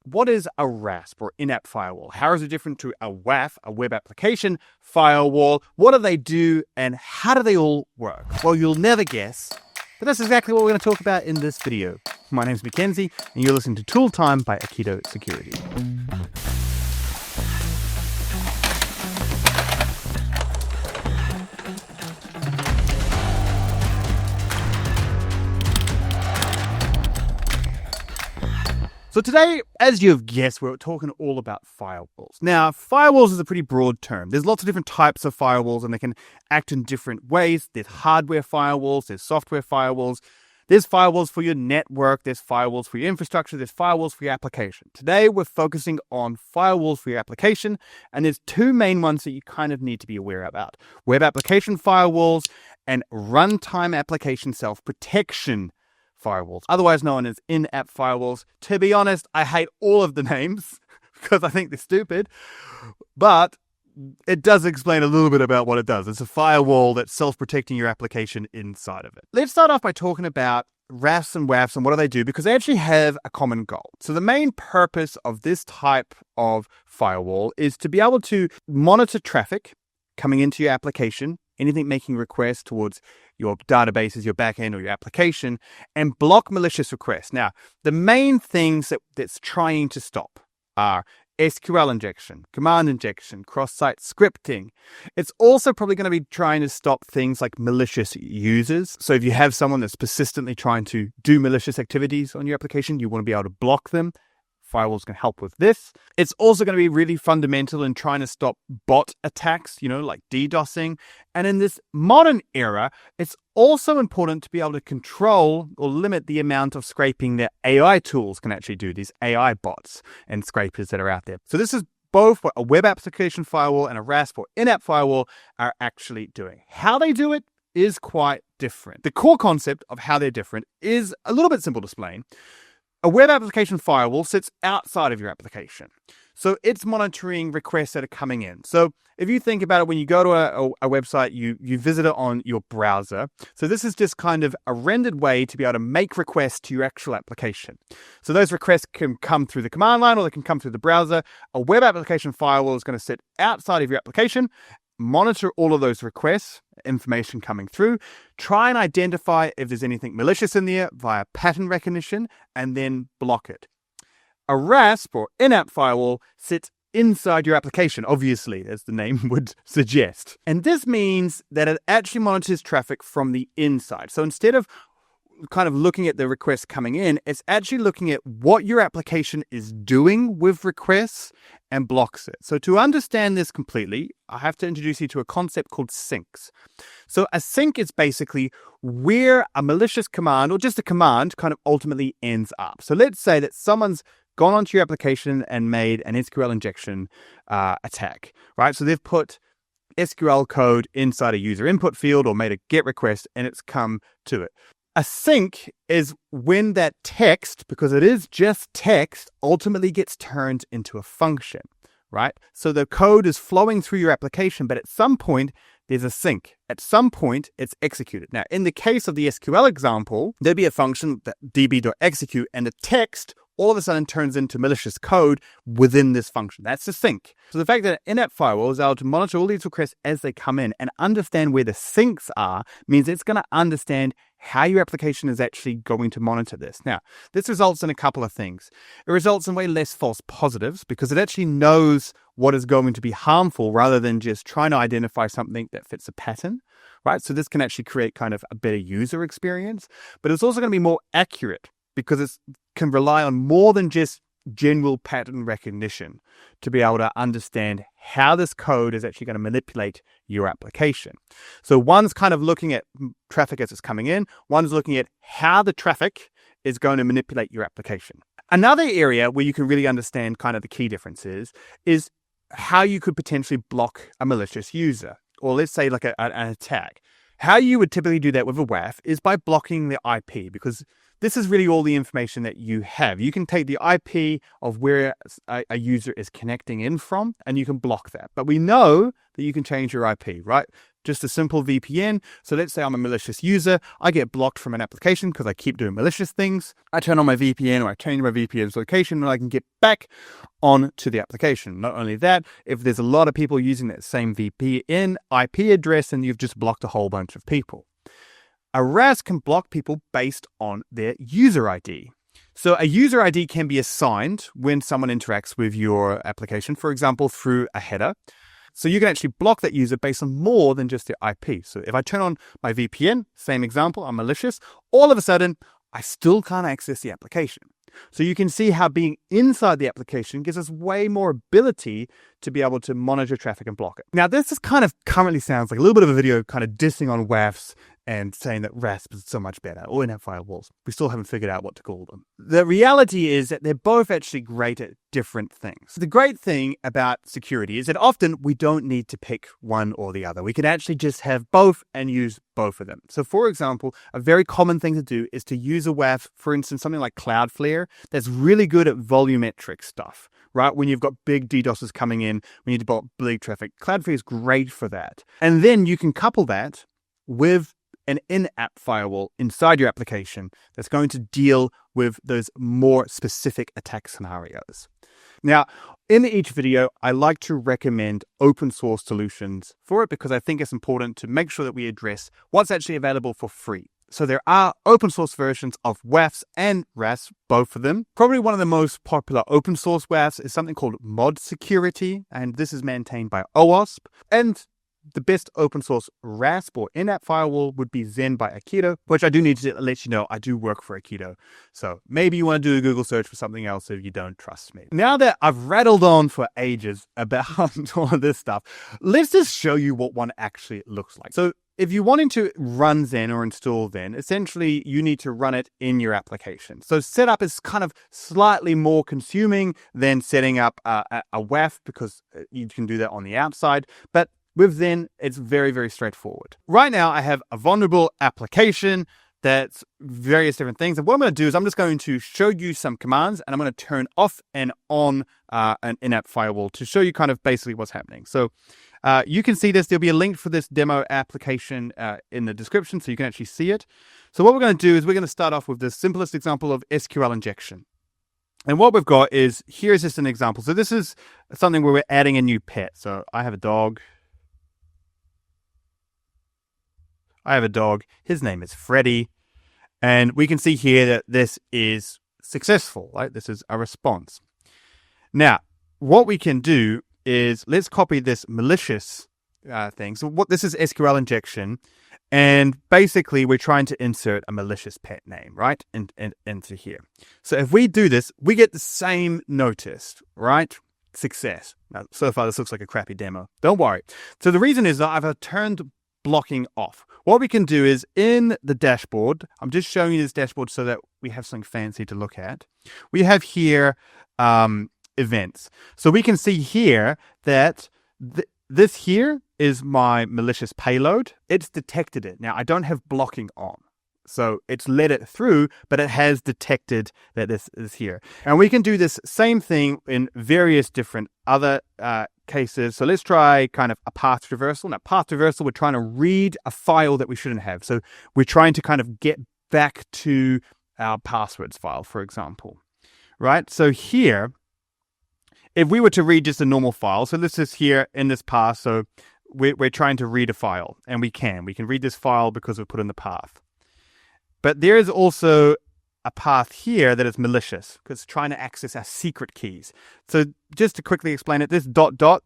what is a RASP or in-app firewall? How is it different to a WAF, a Web Application Firewall? What do they do and how do they all work? Well, you'll never guess, but that's exactly what we're going to talk about in this video. My name's McKenzie and you're listening to Tool Time by Aikido Security. So today, as you've guessed, we're talking all about firewalls. Now, firewalls is a pretty broad term. There's lots of different types of firewalls and they can act in different ways. There's hardware firewalls, there's software firewalls, there's firewalls for your network, there's firewalls for your infrastructure, there's firewalls for your application. Today, we're focusing on firewalls for your application, and there's two main ones that you kind of need to be aware about. Web Application Firewalls and Runtime Application Self-Protection firewalls, otherwise known as in-app firewalls. To be honest, I hate all of the names because I think they're stupid, but it does explain a little bit about what it does. It's a firewall that's self-protecting your application inside of it. Let's start off by talking about RASPs and WAFs and what do they do, because they actually have a common goal. So the main purpose of this type of firewall is to be able to monitor traffic coming into your application, anything making requests towards your databases, your backend, or your application, and block malicious requests. Now, the main things that's trying to stop are SQL injection, command injection, cross-site scripting. It's also probably going to be trying to stop things like malicious users. So if you have someone that's persistently trying to do malicious activities on your application, you want to be able to block them. Firewalls can help with this. It's also going to be really fundamental in trying to stop bot attacks, like DDoSing. And in this modern era, it's also important to be able to control or limit the amount of scraping that AI tools can actually do, these AI bots and scrapers that are out there. So this is both what a web application firewall and a RASP or in-app firewall are actually doing. How they do it is quite different. The core concept of how they're different is a little bit simple to explain. A web application firewall sits outside of your application. So it's monitoring requests that are coming in. So if you think about it, when you go to a website, you visit it on your browser. So this is just kind of a rendered way to be able to make requests to your actual application. So those requests can come through the command line or they can come through the browser. A web application firewall is going to sit outside of your application, monitor all of those requests, information coming through, try and identify if there's anything malicious in there via pattern recognition, and then block it. A RASP or in-app firewall sits inside your application, obviously, as the name would suggest. And this means that it actually monitors traffic from the inside. So instead of kind of looking at the requests coming in, it's actually looking at what your application is doing with requests and blocks it. So to understand this completely, I have to introduce you to a concept called sinks. So a sink is basically where a malicious command or just a command kind of ultimately ends up. So let's say that someone's gone onto your application and made an SQL injection attack, right? So they've put SQL code inside a user input field or made a GET request and it's come to it. A sink is when that text, because it is just text, ultimately gets turned into a function, right? So the code is flowing through your application, but at some point, there's a sink. At some point, it's executed. Now, in the case of the SQL example, there'd be a function that db.execute, and the text all of a sudden turns into malicious code within this function. That's the sink. So the fact that an in-app firewall is able to monitor all these requests as they come in and understand where the sinks are means it's going to understand how your application is actually going to monitor this. Now, this results in a couple of things. It results in way less false positives because it actually knows what is going to be harmful rather than just trying to identify something that fits a pattern, right? So this can actually create kind of a better user experience, but it's also going to be more accurate because it can rely on more than just general pattern recognition to be able to understand how this code is actually going to manipulate your application. So one's kind of looking at traffic as it's coming in. One's looking at how the traffic is going to manipulate your application. Another area where you can really understand kind of the key differences is how you could potentially block a malicious user, or let's say like an attack. How you would typically do that with a WAF is by blocking the IP, because this is really all the information that you have. You can take the IP of where a user is connecting in from, and you can block that. But we know that you can change your IP, right? just a simple VPN. So let's say I'm a malicious user. I get blocked from an application because I keep doing malicious things. I turn on my VPN or I change my VPN's location and I can get back onto the application. Not only that, if there's a lot of people using that same VPN IP address, then you've just blocked a whole bunch of people. A RAS can block people based on their user ID. So a user ID can be assigned when someone interacts with your application, for example, through a header. So you can actually block that user based on more than just their IP. So if I turn on my VPN, same example, I'm malicious, all of a sudden, I still can't access the application. So you can see how being inside the application gives us way more ability to be able to monitor traffic and block it. Now, this is kind of currently sounds like a little bit of a video kind of dissing on WAFs and saying that RASP is so much better, or in-app firewalls. We still haven't figured out what to call them. The reality is that they're both actually great at different things. The great thing about security is that often we don't need to pick one or the other. We can actually just have both and use both of them. So for example, a very common thing to do is to use a WAF, for instance, something like Cloudflare, that's really good at volumetric stuff, right? When you've got big DDoSes coming in, we need to block big traffic. Cloudflare is great for that. And then you can couple that with an in-app firewall inside your application that's going to deal with those more specific attack scenarios. Now, in each video, I like to recommend open source solutions for it because I think it's important to make sure that we address what's actually available for free. So there are open source versions of WAFs and RASP, both of them. Probably one of the most popular open source WAFs is something called Mod Security, and this is maintained by OWASP. And the best open source RASP or in-app firewall would be Zen by Aikido, which I do need to let you know I do work for Aikido. So maybe you want to do a Google search for something else if you don't trust me. Now that I've rattled on for ages about all of this stuff, let's just show you what one actually looks like. So if you're wanting to run Zen or install Zen, essentially you need to run it in your application. So setup is kind of slightly more consuming than setting up a WAF because you can do that on the outside. But with Zen, it's very, very straightforward. Right now, I have a vulnerable application that's various different things. And what I'm going to do is I'm just going to show you some commands and I'm going to turn off and on an in-app firewall to show you kind of basically what's happening. So you can see this. There'll be a link for this demo application in the description so you can actually see it. So what we're going to do is we're going to start off with the simplest example of SQL injection. And what we've got is, here's just an example. So this is something where we're adding a new pet. So I have a dog. His name is Freddy. And we can see here that this is successful, right? This is a response. Now, what we can do is let's copy this malicious thing. So what this is SQL injection. And basically, we're trying to insert a malicious pet name, right? Into here. So if we do this, we get the same notice, right? Success. Now, so far, this looks like a crappy demo. Don't worry. So the reason is that I've turned blocking off. What we can do is in the dashboard, I'm just showing you this dashboard so that we have something fancy to look at. We have here events. So we can see here that this here is my malicious payload. It's detected it. Now, I don't have blocking on. So it's let it through, but it has detected that this is here. And we can do this same thing in various different other cases. So let's try kind of a path traversal. Now, path traversal, we're trying to read a file that we shouldn't have. So we're trying to kind of get back to our passwords file, for example, right? So here, if we were to read just a normal file, so this is here in this path. So we're trying to read a file, and we can read this file because we put in the path. But there is also a path here that is malicious because it's trying to access our secret keys. So just to quickly explain it, this ...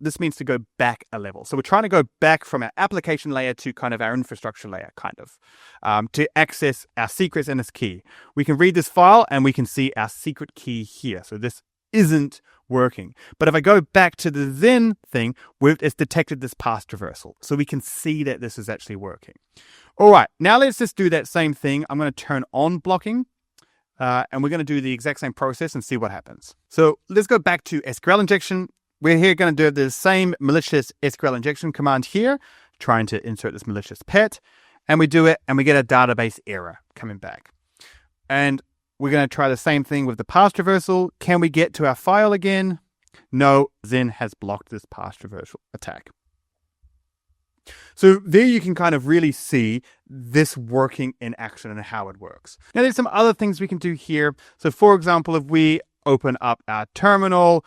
this means to go back a level. So we're trying to go back from our application layer to kind of our infrastructure layer, kind of, to access our secrets and this key. We can read this file and we can see our secret key here. So this isn't working. But if I go back to the Zen thing, it's detected this path traversal. So we can see that this is actually working. All right, now let's just do that same thing. I'm going to turn on blocking, and we're going to do the exact same process and see what happens. So let's go back to SQL injection. We're here going to do the same malicious SQL injection command here, trying to insert this malicious pet, and we do it, and we get a database error coming back. And we're going to try the same thing with the path traversal. Can we get to our file again? No, Zen has blocked this path traversal attack. So there you can kind of really see this working in action and how it works. Now there's some other things we can do here. So for example, if we open up our terminal,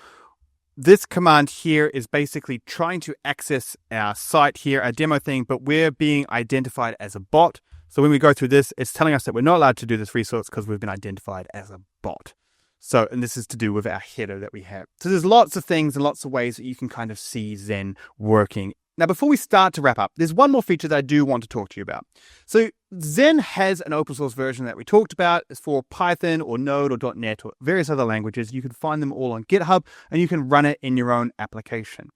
this command here is basically trying to access our site here, our demo thing, but we're being identified as a bot. So when we go through this, it's telling us that we're not allowed to do this resource because we've been identified as a bot. So, and this is to do with our header that we have. So there's lots of things and lots of ways that you can kind of see Zen working. Now, before we start to wrap up, there's one more feature that I do want to talk to you about. So Zen has an open source version that we talked about. It's for Python or Node or .NET or various other languages. You can find them all on GitHub and you can run it in your own application.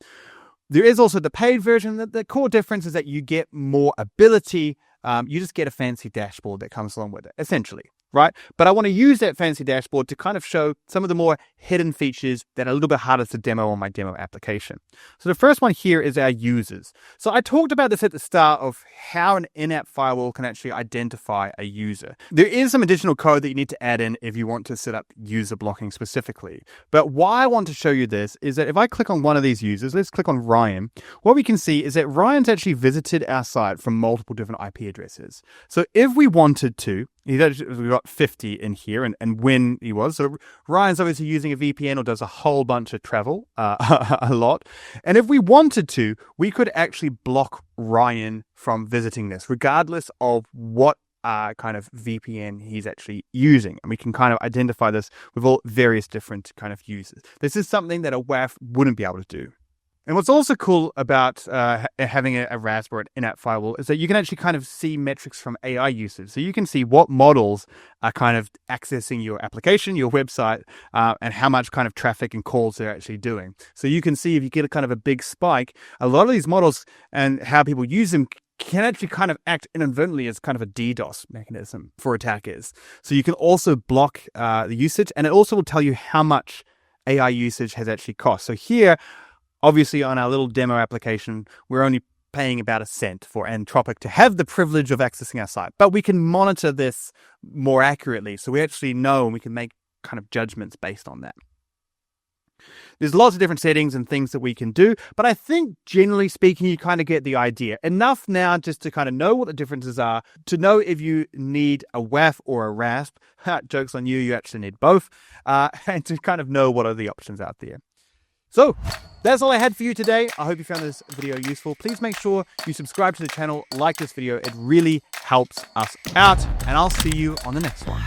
There is also the paid version. The core difference is that you get more ability. You just get a fancy dashboard that comes along with it, essentially. Right? But I want to use that fancy dashboard to kind of show some of the more hidden features that are a little bit harder to demo on my demo application. So the first one here is our users. So I talked about this at the start of how an in-app firewall can actually identify a user. There is some additional code that you need to add in if you want to set up user blocking specifically. But why I want to show you this is that if I click on one of these users, let's click on Ryan, what we can see is that Ryan's actually visited our site from multiple different IP addresses. So if we wanted to, we've got 50 in here and when he was. So Ryan's obviously using a VPN or does a whole bunch of travel, a lot. And if we wanted to, we could actually block Ryan from visiting this, regardless of what kind of VPN he's actually using. And we can kind of identify this with all various different kind of users. This is something that a WAF wouldn't be able to do. And what's also cool about having a RASP or an in-app firewall is that you can actually kind of see metrics from AI usage. So you can see what models are kind of accessing your application, your website, and how much kind of traffic and calls they're actually doing. So you can see if you get a kind of a big spike, a lot of these models and how people use them can actually kind of act inadvertently as kind of a DDoS mechanism for attackers. So you can also block the usage, and it also will tell you how much AI usage has actually cost. So here, obviously, on our little demo application, we're only paying about $0.01 for Anthropic to have the privilege of accessing our site. But we can monitor this more accurately, so we actually know and we can make kind of judgments based on that. There's lots of different settings and things that we can do, but I think generally speaking, you kind of get the idea. Enough now just to kind of know what the differences are, to know if you need a WAF or a RASP. Joke's on you, you actually need both, and to kind of know what are the options out there. So that's all I had for you today. I hope you found this video useful. Please make sure you subscribe to the channel, like this video. It really helps us out, and I'll see you on the next one.